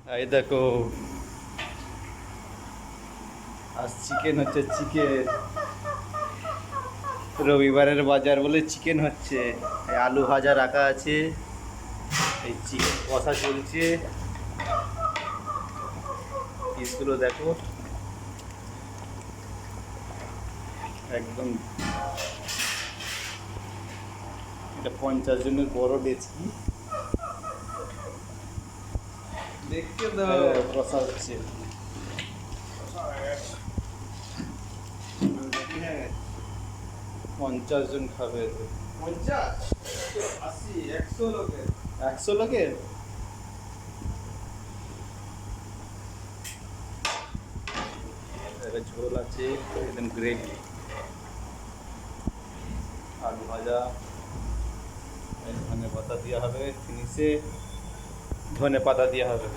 এই দেখো, আজ চিকেন হচ্ছে, চিকেন। রবিবারের বাজার বলে চিকেন হচ্ছে। এই আলু ভাজা রাখা আছে, এই চিকেন কষা চলছে। পিসগুলো দেখো, একদম। এটা 50 জনের বড় ডেচকি। দেখতে দাও। কষা হচ্ছে। 50 জন খাবে এতে। 50, 80, 100 লোকের। 100 লোকের? ঝোল আছে, একদম গ্রেভি, আলু ভাজা, ধনে পাতা দেওয়া হবে, ফিনিশে ধনে পাতা দেওয়া হবে।